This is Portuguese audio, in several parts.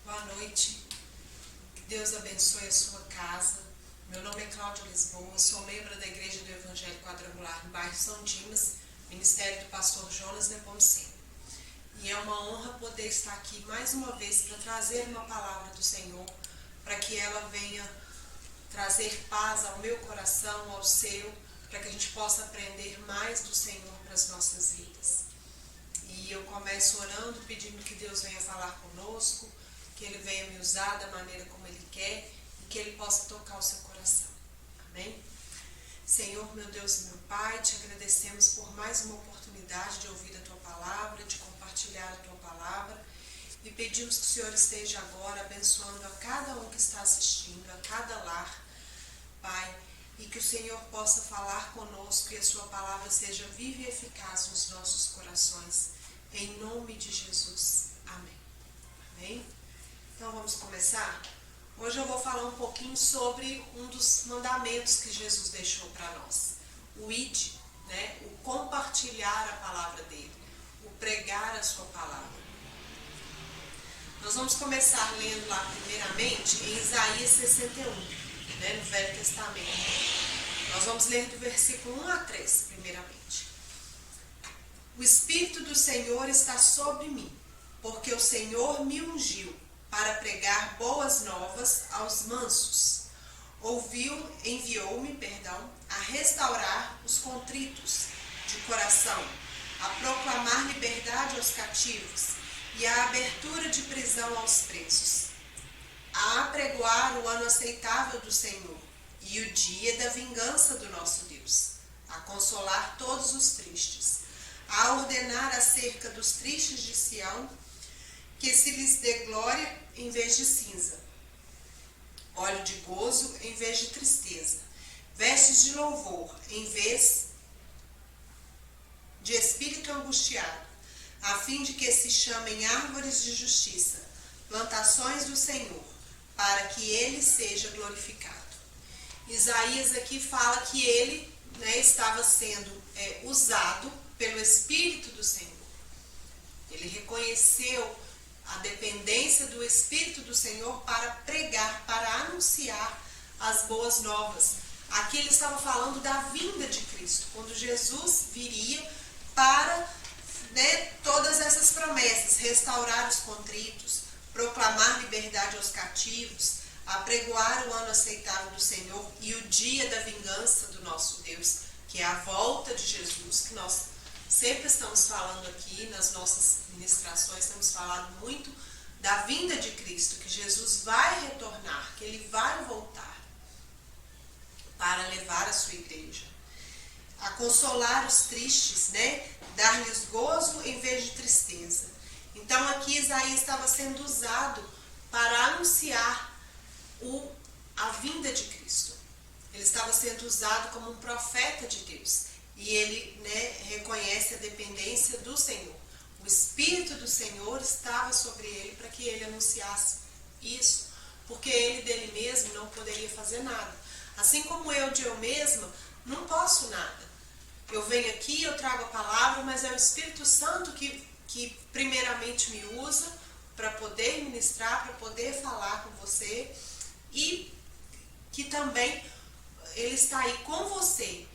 Boa noite, que Deus abençoe a sua casa. Meu nome é Cláudia Lisboa, sou membro da Igreja do Evangelho Quadrangular no bairro São Dimas, Ministério do Pastor Jonas Nepomuceno. E é uma honra poder estar aqui mais uma vez para trazer uma palavra do Senhor, para que ela venha trazer paz ao meu coração, ao seu, para que a gente possa aprender mais do Senhor para as nossas vidas. E eu começo orando, pedindo que Deus venha falar conosco, que Ele venha me usar da maneira como Ele quer e que Ele possa tocar o seu coração. Amém? Senhor, meu Deus e meu Pai, te agradecemos por mais uma oportunidade de ouvir a Tua palavra, de compartilhar a Tua palavra e pedimos que o Senhor esteja agora abençoando a cada um que está assistindo, a cada lar, Pai, e que o Senhor possa falar conosco e a Sua palavra seja viva e eficaz nos nossos corações. Em nome de Jesus. Amém. Amém? Então vamos começar? Hoje eu vou falar um pouquinho sobre um dos mandamentos que Jesus deixou para nós. O id, né? O compartilhar a palavra dele, o pregar a sua palavra. Nós vamos começar lendo lá primeiramente em Isaías 61, né? No Velho Testamento. Nós vamos ler do versículo 1 a 3, primeiramente. O Espírito do Senhor está sobre mim, porque o Senhor me ungiu para pregar boas novas aos mansos. Enviou-me, a restaurar os contritos de coração, a proclamar liberdade aos cativos e a abertura de prisão aos presos, a apregoar o ano aceitável do Senhor e o dia da vingança do nosso Deus, a consolar todos os tristes, a ordenar acerca dos tristes de Sião, que se lhes dê glória em vez de cinza, óleo de gozo em vez de tristeza, vestes de louvor em vez de espírito angustiado, a fim de que se chamem árvores de justiça, plantações do Senhor, para que ele seja glorificado. Isaías aqui fala que ele, estava sendo usado pelo Espírito do Senhor. Ele reconheceu a dependência do Espírito do Senhor para pregar, para anunciar as boas novas. Aqui ele estava falando da vinda de Cristo, quando Jesus viria para todas essas promessas, restaurar os contritos, proclamar liberdade aos cativos, apregoar o ano aceitável do Senhor e o dia da vingança do nosso Deus, que é a volta de Jesus, que nós sempre estamos falando aqui nas nossas ministrações, temos falado muito da vinda de Cristo, que Jesus vai retornar, que Ele vai voltar para levar a sua igreja. A consolar os tristes, dar-lhes gozo em vez de tristeza. Então aqui Isaías estava sendo usado para anunciar a vinda de Cristo. Ele estava sendo usado como um profeta de Deus. E ele reconhece a dependência do Senhor. O Espírito do Senhor estava sobre ele para que ele anunciasse isso, porque ele dele mesmo não poderia fazer nada. Assim como eu de eu mesma não posso nada. Eu venho aqui, eu trago a palavra, mas é o Espírito Santo que primeiramente me usa para poder ministrar, para poder falar com você, e que também ele está aí com você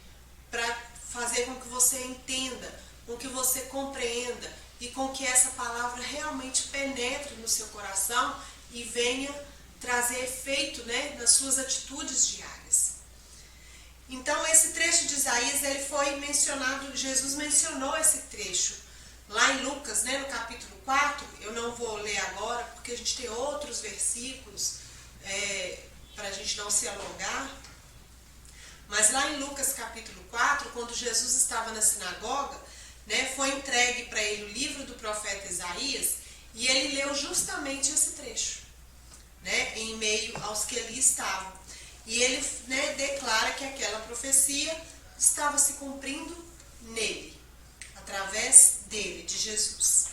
para fazer com que você entenda, com que você compreenda e com que essa palavra realmente penetre no seu coração e venha trazer efeito nas suas atitudes diárias. Então esse trecho de Isaías, ele foi mencionado, Jesus mencionou esse trecho lá em Lucas, no capítulo 4, eu não vou ler agora porque a gente tem outros versículos para a gente não se alongar. Mas lá em Lucas capítulo 4, quando Jesus estava na sinagoga, foi entregue para ele o livro do profeta Isaías e ele leu justamente esse trecho, em meio aos que ali estavam. E ele declara que aquela profecia estava se cumprindo nele, através dele, de Jesus.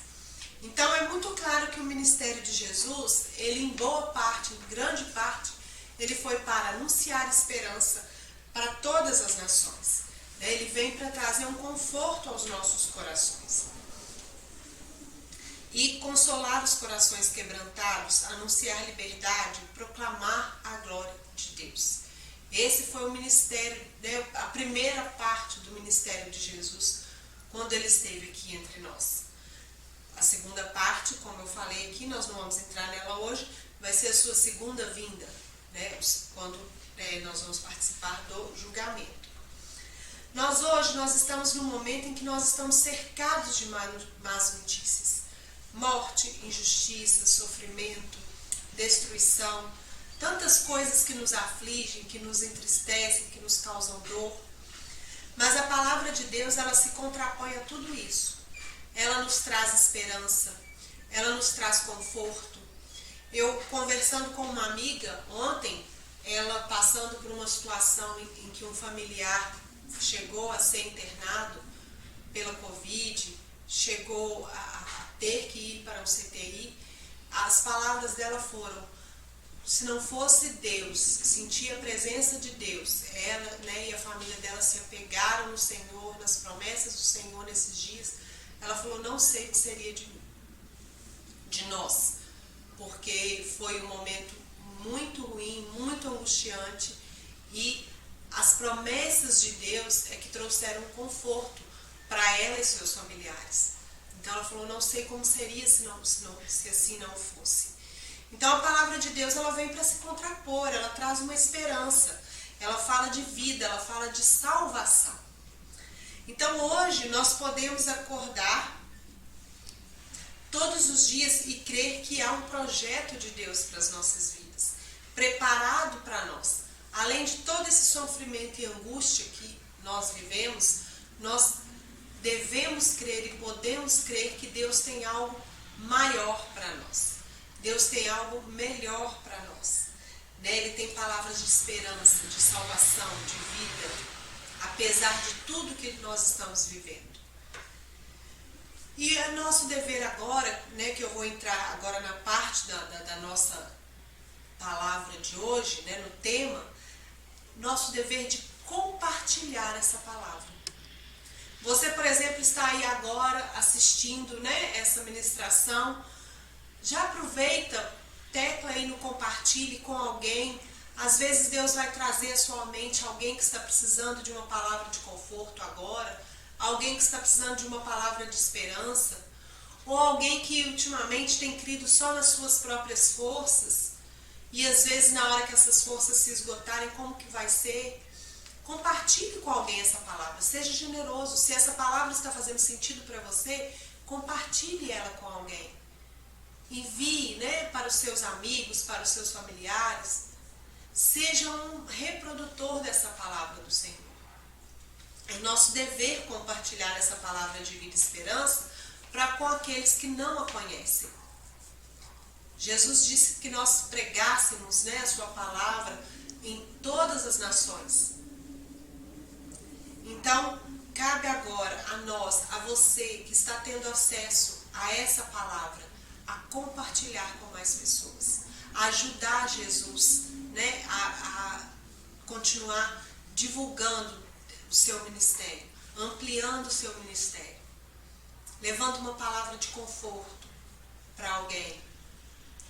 Então é muito claro que o ministério de Jesus, ele em boa parte, em grande parte, ele foi para anunciar esperança para todas as nações. Ele vem para trazer um conforto aos nossos corações. e consolar os corações quebrantados, anunciar liberdade, proclamar a glória de Deus. Esse foi o ministério, né, a primeira parte do ministério de Jesus, quando ele esteve aqui entre nós. A segunda parte, como eu falei aqui, nós não vamos entrar nela hoje, vai ser a sua segunda vinda, né, quando nós vamos participar do julgamento. Hoje nós estamos num momento em que nós estamos cercados de más notícias. Morte, injustiça, sofrimento, destruição, tantas coisas que nos afligem, que nos entristecem, que nos causam dor. Mas a palavra de Deus, ela se contrapõe a tudo isso. Ela nos traz esperança, ela nos traz conforto. Eu, conversando com uma amiga ontem, ela passando por uma situação em que um familiar chegou a ser internado pela Covid, chegou a ter que ir para o CTI, as palavras dela foram: se não fosse Deus, sentir a presença de Deus, ela, né, e a família dela se apegaram no Senhor, nas promessas do Senhor nesses dias, ela falou: não sei o que seria de nós, porque foi um momento muito ruim, muito angustiante, e as promessas de Deus é que trouxeram conforto para ela e seus familiares. Então ela falou: não sei como seria se assim não fosse. Então a palavra de Deus, ela vem para se contrapor, ela traz uma esperança, ela fala de vida, ela fala de salvação. Então hoje nós podemos acordar todos os dias e crer que há um projeto de Deus para as nossas vidas, preparado para nós. Além de todo esse sofrimento e angústia que nós vivemos, nós devemos crer e podemos crer que Deus tem algo maior para nós. Deus tem algo melhor para nós. Ele tem palavras de esperança, de salvação, de vida, apesar de tudo que nós estamos vivendo. E é nosso dever agora, né, que eu vou entrar agora na parte da nossa palavra de hoje, né, no tema, nosso dever de compartilhar essa palavra. Você, por exemplo, está aí agora assistindo, né, essa ministração. Já aproveita, tecla aí no compartilhe com alguém. Às vezes Deus vai trazer à sua mente alguém que está precisando de uma palavra de conforto agora, alguém que está precisando de uma palavra de esperança, ou alguém que ultimamente tem crido só nas suas próprias forças, e às vezes na hora que essas forças se esgotarem, como que vai ser? Compartilhe com alguém essa palavra, seja generoso. Se essa palavra está fazendo sentido para você, compartilhe ela com alguém. Envie, né, para os seus amigos, para os seus familiares. Seja um reprodutor dessa palavra do Senhor. É nosso dever compartilhar essa palavra de vida e esperança para com aqueles que não a conhecem. Jesus disse que nós pregássemos, né, a sua palavra em todas as nações. Então, cabe agora a nós, a você que está tendo acesso a essa palavra, a compartilhar com mais pessoas, a ajudar Jesus, né, a continuar divulgando o seu ministério, ampliando o seu ministério, levando uma palavra de conforto para alguém.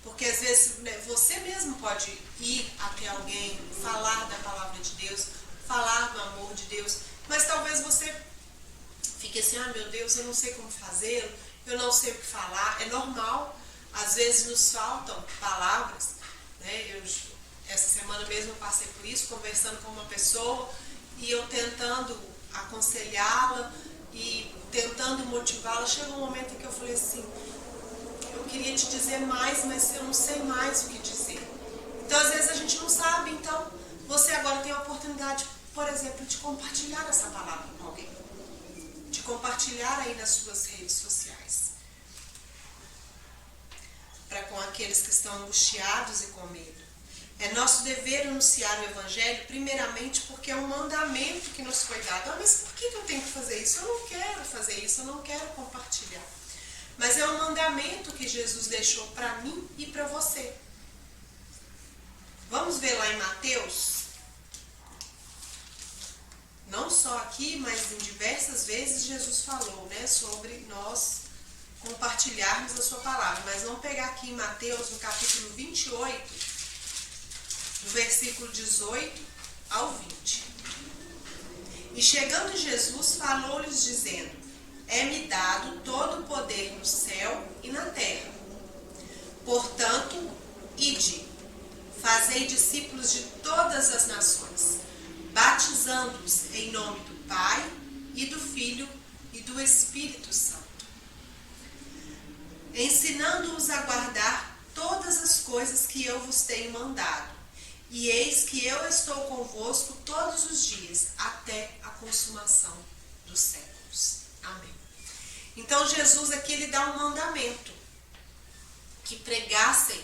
Porque às vezes, né, você mesmo pode ir até alguém, falar da palavra de Deus, falar do amor de Deus, mas talvez você fique assim: ah, meu Deus, eu não sei como fazê-lo, eu não sei o que falar. É normal, às vezes nos faltam palavras, né? Essa semana mesmo eu passei por isso, conversando com uma pessoa, e eu tentando aconselhá-la e tentando motivá-la. Chegou um momento em que eu falei assim: eu queria te dizer mais, mas eu não sei mais o que dizer. Então às vezes a gente não sabe. Então você agora tem a oportunidade, por exemplo, de compartilhar essa palavra com alguém, de compartilhar aí nas suas redes sociais, para com aqueles que estão angustiados e com medo. É nosso dever anunciar o Evangelho, primeiramente porque é um mandamento que nos foi dado. Ah, mas por que eu tenho que fazer isso? Eu não quero fazer isso, eu não quero compartilhar. Mas é um mandamento que Jesus deixou para mim e para você. Vamos ver lá em Mateus? Não só aqui, mas em diversas vezes Jesus falou, né, sobre nós compartilharmos a sua palavra. Mas vamos pegar aqui em Mateus, no capítulo 28, do versículo 18 ao 20. E chegando Jesus, falou-lhes dizendo: é-me dado todo o poder no céu e na terra. Portanto, ide, fazei discípulos de todas as nações, batizando-os em nome do Pai e do Filho e do Espírito Santo, ensinando-os a guardar todas as coisas que eu vos tenho mandado. E eis que eu estou convosco todos os dias, até a consumação dos séculos. Amém. Então Jesus aqui ele dá um mandamento, que pregassem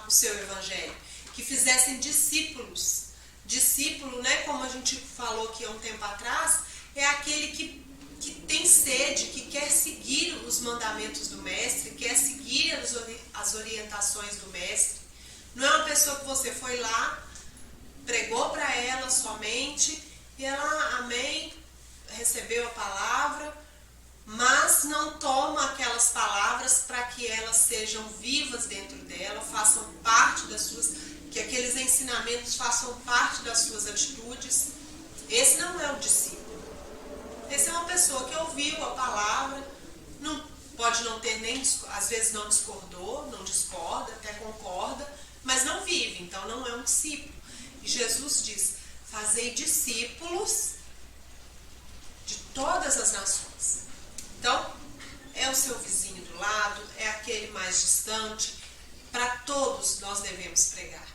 o seu evangelho, que fizessem discípulos. Discípulo, né, como a gente falou aqui há um tempo atrás, é aquele que tem sede, que quer seguir os mandamentos do mestre, quer seguir as orientações do mestre. Não é uma pessoa que você foi lá, pregou para ela somente, e ela, amém, recebeu a palavra, mas não toma aquelas palavras para que elas sejam vivas dentro dela, façam parte das suas, que aqueles ensinamentos façam parte das suas atitudes. Esse não é o discípulo. Esse é uma pessoa que ouviu a palavra, pode não ter nem, às vezes não discordou, não discorda, até concorda, mas não vive, então não é um discípulo. E Jesus diz: fazei discípulos de todas as nações. Então, é o seu vizinho do lado, é aquele mais distante, para todos nós devemos pregar.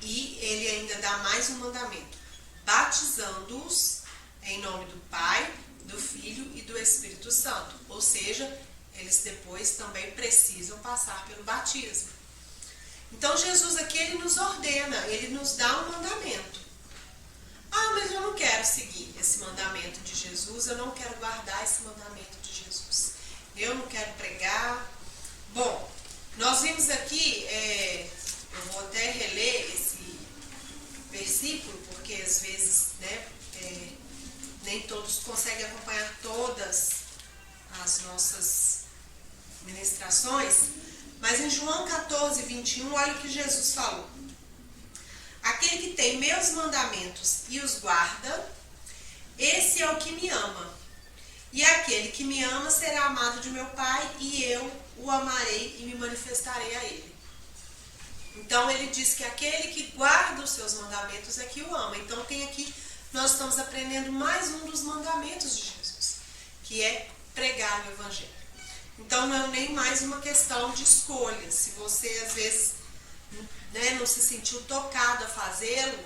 E ele ainda dá mais um mandamento: batizando-os em nome do Pai, do Filho e do Espírito Santo. Ou seja, eles depois também precisam passar pelo batismo. Então Jesus aqui ele nos ordena, ele nos dá um mandamento. Ah, mas eu não quero seguir esse mandamento de Jesus, eu não quero guardar esse mandamento de Jesus. Eu não quero pregar. Bom, nós vimos aqui, eu vou até reler esse versículo, porque às vezes, né, nem todos conseguem acompanhar todas as nossas ministrações. Mas em João 14, 21, olha o que Jesus falou: aquele que tem meus mandamentos e os guarda, esse é o que me ama. E aquele que me ama será amado de meu Pai, e eu o amarei e me manifestarei a ele. Então ele diz que aquele que guarda os seus mandamentos é que o ama. Então tem aqui, nós estamos aprendendo mais um dos mandamentos de Jesus, que é pregar o evangelho. Então não é nem mais uma questão de escolha. Se você às vezes, né, não se sentiu tocado a fazê-lo,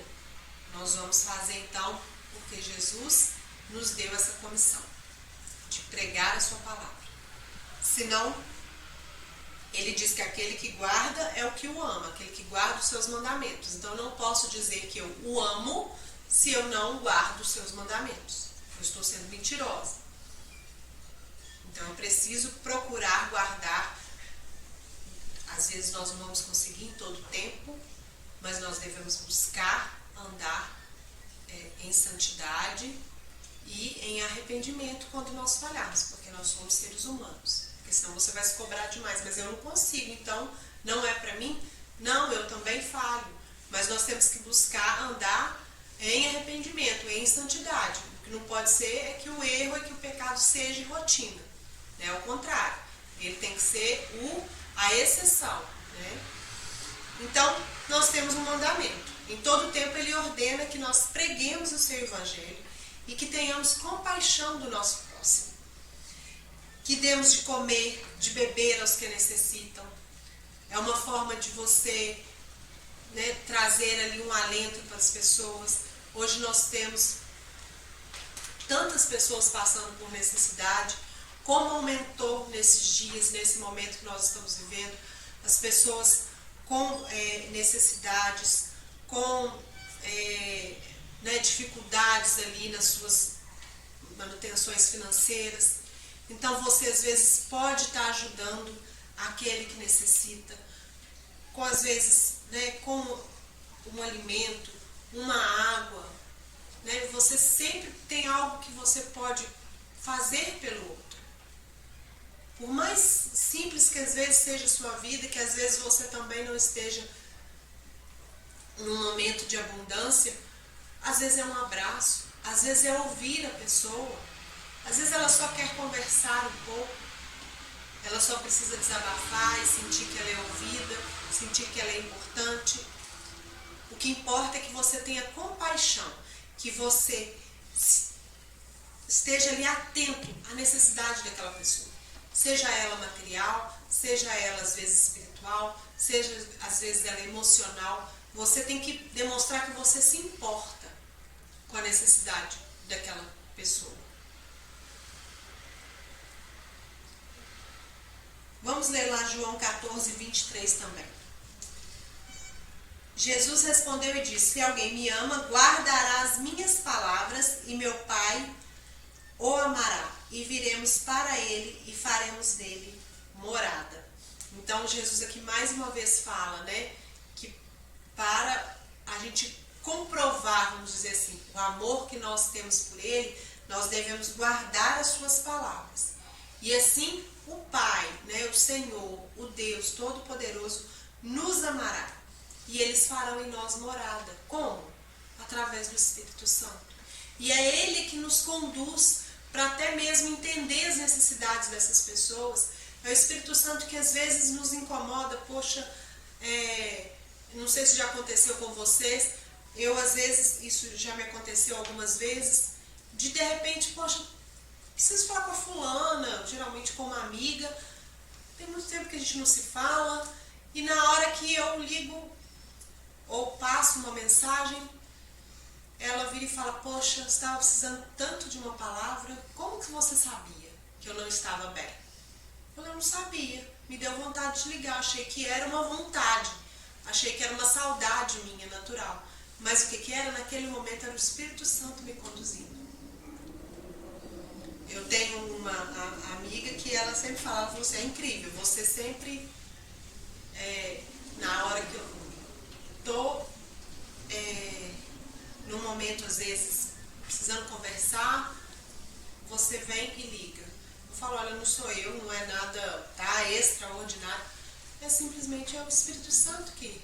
nós vamos fazer então, porque Jesus nos deu essa comissão de pregar a sua palavra. Senão, ele diz que aquele que guarda é o que o ama, aquele que guarda os seus mandamentos. Então eu não posso dizer que eu o amo se eu não guardo os seus mandamentos. Eu estou sendo mentirosa. Então eu preciso procurar guardar. Às vezes nós não vamos conseguir em todo o tempo, mas nós devemos buscar andar em santidade e em arrependimento quando nós falharmos, porque nós somos seres humanos. Porque senão você vai se cobrar demais, mas eu não consigo, então não é para mim? Não, eu também falho. Mas nós temos que buscar andar em arrependimento, em santidade. O que não pode ser é que o erro, é que o pecado seja rotina. É o contrário, ele tem que ser a exceção, né? Então, nós temos um mandamento. Em todo tempo ele ordena que nós preguemos o seu evangelho e que tenhamos compaixão do nosso próximo. Que demos de comer, de beber aos que necessitam. É uma forma de você, né, trazer ali um alento para as pessoas. Hoje nós temos tantas pessoas passando por necessidade. Como aumentou nesses dias, nesse momento que nós estamos vivendo, as pessoas com necessidades, com dificuldades ali nas suas manutenções financeiras. Então você às vezes pode estar ajudando aquele que necessita, com às vezes, né, com um alimento, uma água, né? Você sempre tem algo que você pode fazer pelo outro. Por mais simples que às vezes seja a sua vida, que às vezes você também não esteja num momento de abundância, às vezes é um abraço, às vezes é ouvir a pessoa, às vezes ela só quer conversar um pouco, ela só precisa desabafar e sentir que ela é ouvida, sentir que ela é importante. O que importa é que você tenha compaixão, que você esteja ali atento à necessidade daquela pessoa. Seja ela material, seja ela às vezes espiritual, seja às vezes ela emocional. Você tem que demonstrar que você se importa com a necessidade daquela pessoa. Vamos ler lá João 14, 23 também. Jesus respondeu e disse: se alguém me ama, guardará as minhas palavras, e meu Pai o amará, e viremos para ele e faremos dele morada. Então Jesus aqui mais uma vez fala, né, que para a gente comprovar, vamos dizer assim, o amor que nós temos por ele, nós devemos guardar as suas palavras. E assim o Pai, né, o Senhor, o Deus Todo-Poderoso, nos amará. E eles farão em nós morada. Como? Através do Espírito Santo. E é Ele que nos conduz para até mesmo entender as necessidades dessas pessoas. É o Espírito Santo que às vezes nos incomoda. Poxa, não sei se já aconteceu com vocês. Eu às vezes, isso já me aconteceu algumas vezes, de repente, poxa, preciso falar com a fulana, geralmente com uma amiga. Tem muito tempo que a gente não se fala. E na hora que eu ligo ou passo uma mensagem, ela vira e fala: poxa, eu estava precisando tanto de uma palavra, como que você sabia que eu não estava bem? Eu não sabia, me deu vontade de ligar, achei que era uma vontade, achei que era uma saudade minha, natural. Mas o que era? Naquele momento era o Espírito Santo me conduzindo. Eu tenho uma amiga que ela sempre falava: você é incrível, você sempre, na hora que eu estou num momento, às vezes, precisando conversar, você vem e liga. Eu falo: olha, não sou eu, não é nada extraordinário. É simplesmente o Espírito Santo que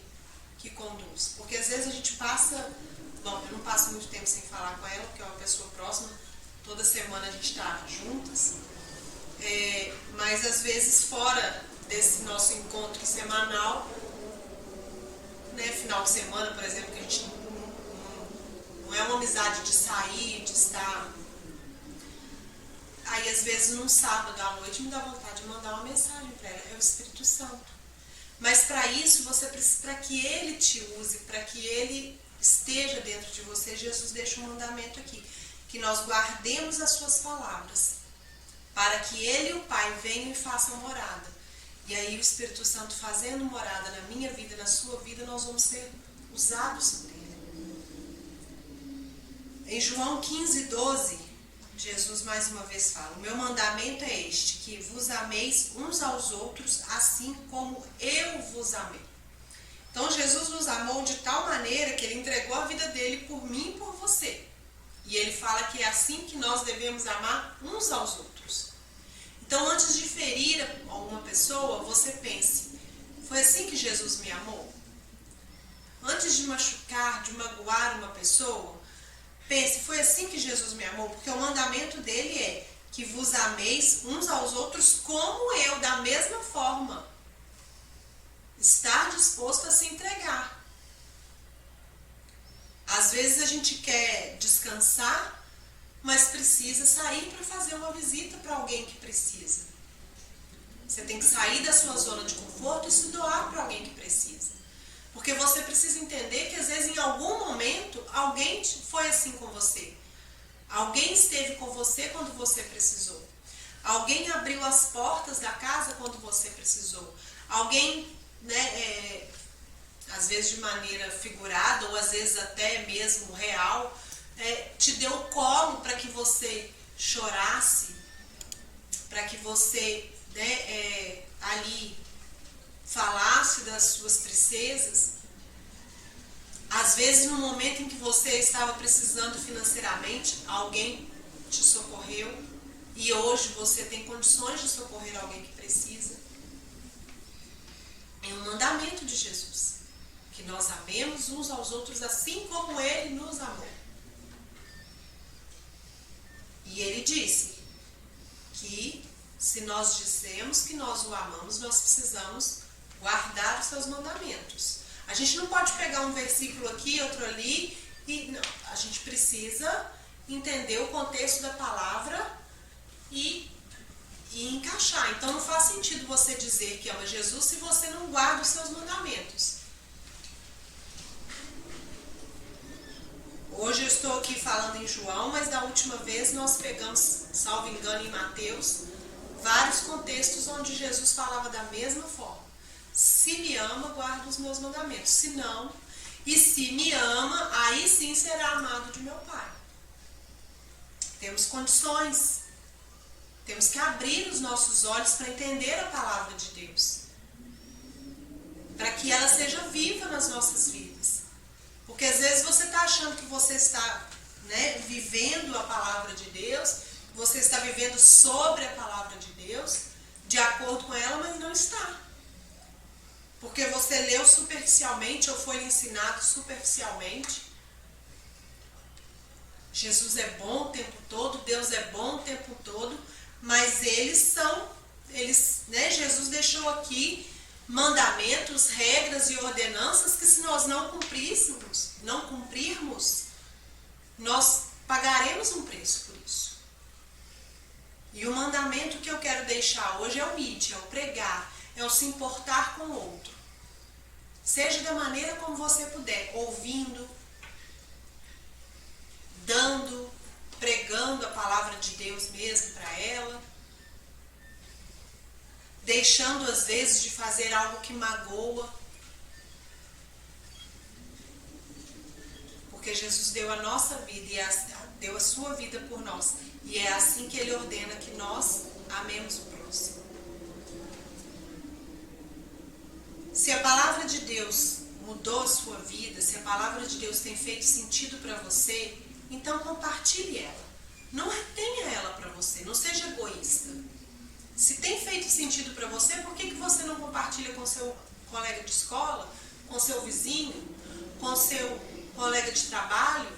conduz. Porque às vezes a gente passa... Bom, eu não passo muito tempo sem falar com ela, porque é uma pessoa próxima. Toda semana a gente está juntas. Mas às vezes fora desse nosso encontro semanal, né, final de semana, por exemplo, que a gente não é uma amizade de sair, de estar. Aí às vezes num sábado à noite me dá vontade de mandar uma mensagem para ela. É o Espírito Santo. Mas para isso você precisa, para que ele te use, para que ele esteja dentro de você, Jesus deixa um mandamento aqui: que nós guardemos as suas palavras, para que ele e o Pai venham e façam morada. E aí o Espírito Santo fazendo morada na minha vida, na sua vida, nós vamos ser usados por ele. Em João 15, 12, Jesus mais uma vez fala: o meu mandamento é este, que vos ameis uns aos outros, assim como eu vos amei. Então Jesus nos amou de tal maneira que ele entregou a vida dele por mim e por você. E ele fala que é assim que nós devemos amar uns aos outros. Então, antes de ferir alguma pessoa, você pense: foi assim que Jesus me amou? Antes de machucar, de magoar uma pessoa, pense: foi assim que Jesus me amou? Porque o mandamento dele é que vos ameis uns aos outros como eu, da mesma forma. Estar disposto a se entregar. Às vezes a gente quer descansar, mas precisa sair para fazer uma visita para alguém que precisa. Você tem que sair da sua zona de conforto e se doar para alguém que precisa. Porque você precisa entender que às vezes em algum momento alguém foi assim com você. Alguém esteve com você quando você precisou. Alguém abriu as portas da casa quando você precisou. Alguém, né, às vezes de maneira figurada ou às vezes até mesmo real, te deu colo para que você chorasse, para que você, né, ali falasse das suas tristezas. Às vezes no momento em que você estava precisando financeiramente, alguém te socorreu. e hoje você tem condições de socorrer alguém que precisa. É um mandamento de Jesus, que nós amemos uns aos outros assim como Ele nos amou. E Ele disse que se nós dizemos que nós o amamos, nós precisamos guardar os seus mandamentos. A gente não pode pegar um versículo aqui, outro ali, e não, a gente precisa entender o contexto da palavra e encaixar. Então não faz sentido você dizer que ama Jesus se você não guarda os seus mandamentos. Hoje eu estou aqui falando em João, mas da última vez nós pegamos, salvo engano, em Mateus, vários contextos onde Jesus falava da mesma forma. Se me ama, guarda os meus mandamentos. Se não, e se me ama, aí sim será amado de meu Pai. Temos condições. Temos que abrir os nossos olhos para entender a palavra de Deus. Para que ela seja viva nas nossas vidas. Porque às vezes você está achando que você está, vivendo a palavra de Deus, você está vivendo sobre a palavra de Deus, de acordo com ela, mas não está. Porque você leu superficialmente ou foi ensinado superficialmente. Jesus é bom o tempo todo, Deus é bom o tempo todo, mas Jesus deixou aqui mandamentos, regras e ordenanças que se nós não cumprirmos, nós pagaremos um preço por isso. E o mandamento que eu quero deixar hoje é o mídia, é o pregar, é o se importar com o outro. Seja da maneira como você puder, ouvindo, dando, pregando a palavra de Deus mesmo para ela, deixando às vezes de fazer algo que magoa, porque Jesus deu a nossa vida e deu a sua vida por nós, e é assim que Ele ordena que nós amemos o próximo. Se a palavra de Deus mudou a sua vida, se a palavra de Deus tem feito sentido para você, então compartilhe ela. Não retenha ela para você, não seja egoísta. Se tem feito sentido para você, por que você não compartilha com seu colega de escola, com seu vizinho, com seu colega de trabalho?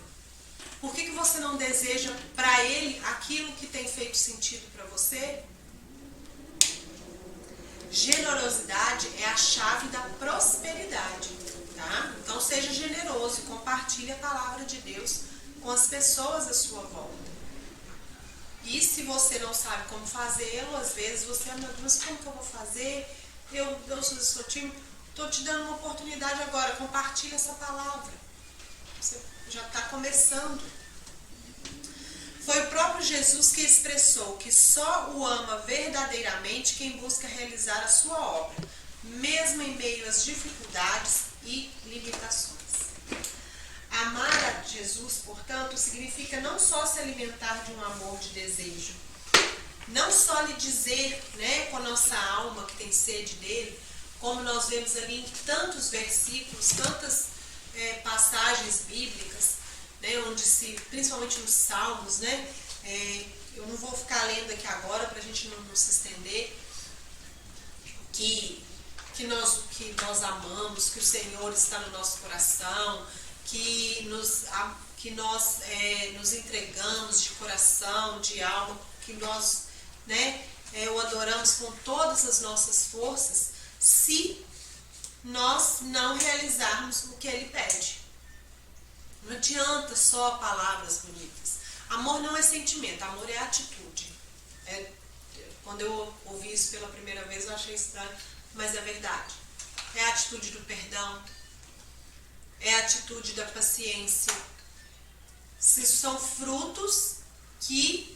Por que você não deseja para ele aquilo que tem feito sentido para você? Generosidade é a chave da prosperidade, tá? Então seja generoso e compartilhe a palavra de Deus com as pessoas à sua volta. E se você não sabe como fazê-lo, às vezes você, mas como que eu vou fazer? Eu sou tímido, estou te dando uma oportunidade agora, compartilha essa palavra. Você já está começando. Foi o próprio Jesus que expressou que só o ama verdadeiramente quem busca realizar a sua obra, mesmo em meio às dificuldades e limitações. Amar a Jesus, portanto, significa não só se alimentar de um amor de desejo, não só lhe dizer, com a nossa alma que tem sede dele, como nós vemos ali em tantos versículos, tantas passagens bíblicas, onde principalmente nos Salmos, eu não vou ficar lendo aqui agora para a gente não se estender, que nós amamos, que o Senhor está no nosso coração, que nós nos entregamos de coração, de alma, que nós o adoramos com todas as nossas forças, se nós não realizarmos o que Ele pede. Não adianta só palavras bonitas. Amor não é sentimento, amor é atitude. Quando eu ouvi isso pela primeira vez, eu achei estranho, mas é verdade. É a atitude do perdão, é a atitude da paciência. São frutos que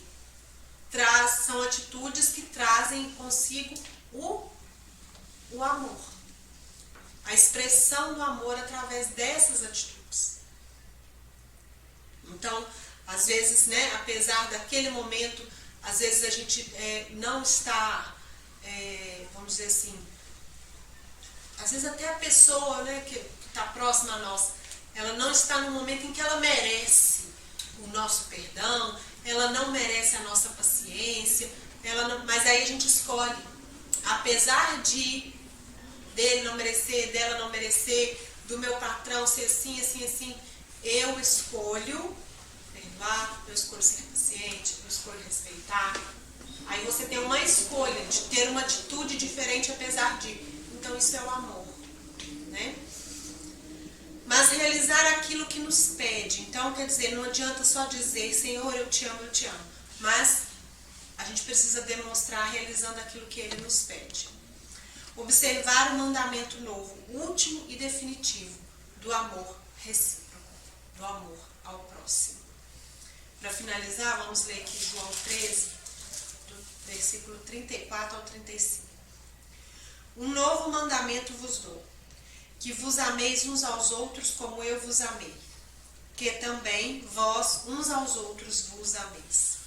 são atitudes que trazem consigo o amor. A expressão do amor através dessas atitudes. Então, às vezes, apesar daquele momento, às vezes a gente não está, vamos dizer assim, às vezes até a pessoa que está próxima a nós, ela não está no momento em que ela merece o nosso perdão, ela não merece a nossa paciência, paciência, mas aí a gente escolhe. Apesar dele não merecer, dela não merecer, do meu patrão ser assim, assim, assim, eu escolho perdoar, eu escolho ser paciente, eu escolho respeitar. Aí você tem uma escolha de ter uma atitude diferente apesar de. Então isso é o amor, né? Mas realizar aquilo que nos pede. Então, quer dizer, não adianta só dizer, Senhor, eu te amo. Mas a gente precisa demonstrar realizando aquilo que Ele nos pede. Observar o mandamento novo, último e definitivo, do amor recíproco, do amor ao próximo. Para finalizar, vamos ler aqui João 13, do versículo 34 ao 35. Um novo mandamento vos dou, que vos ameis uns aos outros como eu vos amei, que também vós uns aos outros vos ameis.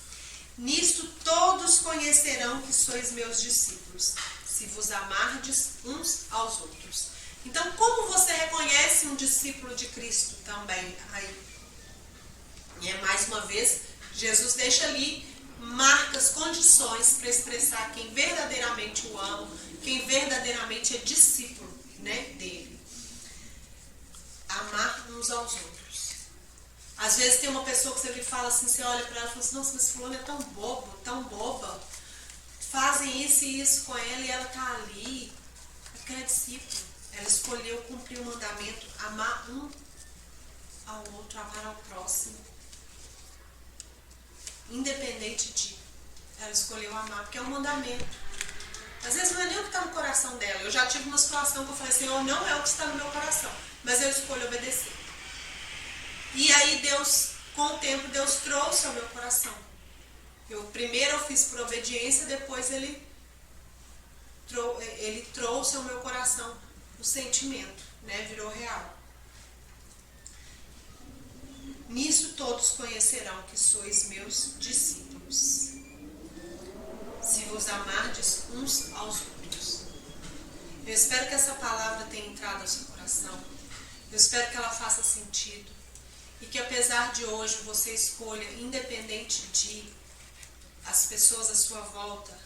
Nisto todos conhecerão que sois meus discípulos, se vos amardes uns aos outros. Então, como você reconhece um discípulo de Cristo também? Aí, e mais uma vez, Jesus deixa ali marcas, condições para expressar quem verdadeiramente o ama, quem verdadeiramente é discípulo, né, dele. Amar uns aos outros. Às vezes tem uma pessoa que você fala assim, você olha para ela e fala assim, nossa, mas fulano é tão bobo, tão boba. Fazem isso e isso com ela e ela está ali. É porque ela é discípulo. Ela escolheu cumprir o mandamento, amar um ao outro, amar ao próximo. Independente de. Ela escolheu amar, porque é um mandamento. Às vezes não é nem o que está no coração dela. Eu já tive uma situação que eu falei, Senhor, não é o que está no meu coração, mas eu escolho obedecer. E aí Deus, com o tempo, Deus trouxe ao meu coração. Primeiro eu fiz por obediência, depois ele trouxe ao meu coração o sentimento, né? Virou real. Nisso todos conhecerão que sois meus discípulos, se vos amardes uns aos outros. Eu espero que essa palavra tenha entrado ao seu coração. Eu espero que ela faça sentido. E que apesar de hoje você escolha, independente de as pessoas à sua volta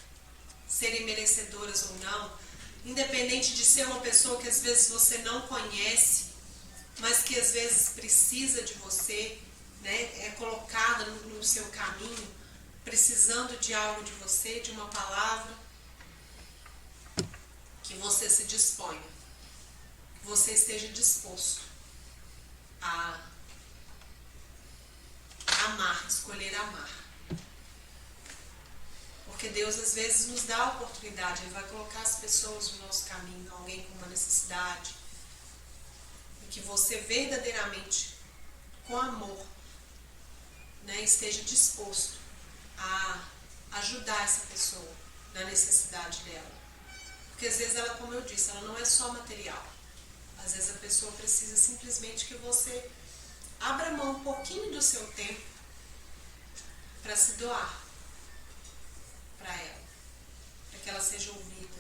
serem merecedoras ou não, independente de ser uma pessoa que às vezes você não conhece, mas que às vezes precisa de você, né, é colocada no seu caminho, precisando de algo de você, de uma palavra, que você se disponha, que você esteja disposto a amar, escolher amar. Porque Deus às vezes nos dá a oportunidade, Ele vai colocar as pessoas no nosso caminho, alguém com uma necessidade, e que você verdadeiramente, com amor, né, esteja disposto a ajudar essa pessoa na necessidade dela. Porque às vezes ela, como eu disse, ela não é só material. Às vezes a pessoa precisa simplesmente que você abra mão um pouquinho do seu tempo para se doar para ela, para que ela seja ouvida,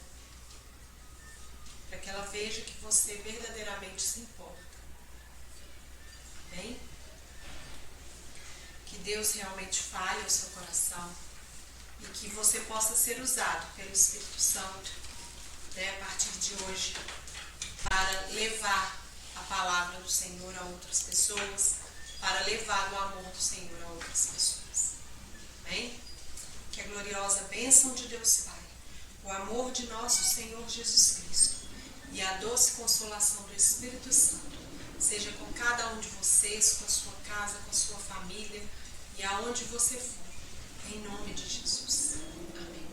para que ela veja que você verdadeiramente se importa. Bem? Que Deus realmente fale ao seu coração e que você possa ser usado pelo Espírito Santo, né, a partir de hoje, para levar a palavra do Senhor a outras pessoas, para levar o amor do Senhor a outras pessoas. Bem? Que a gloriosa bênção de Deus Pai, o amor de nosso Senhor Jesus Cristo e a doce consolação do Espírito Santo seja com cada um de vocês, com a sua casa, com a sua família e aonde você for, em nome de Jesus. Amém.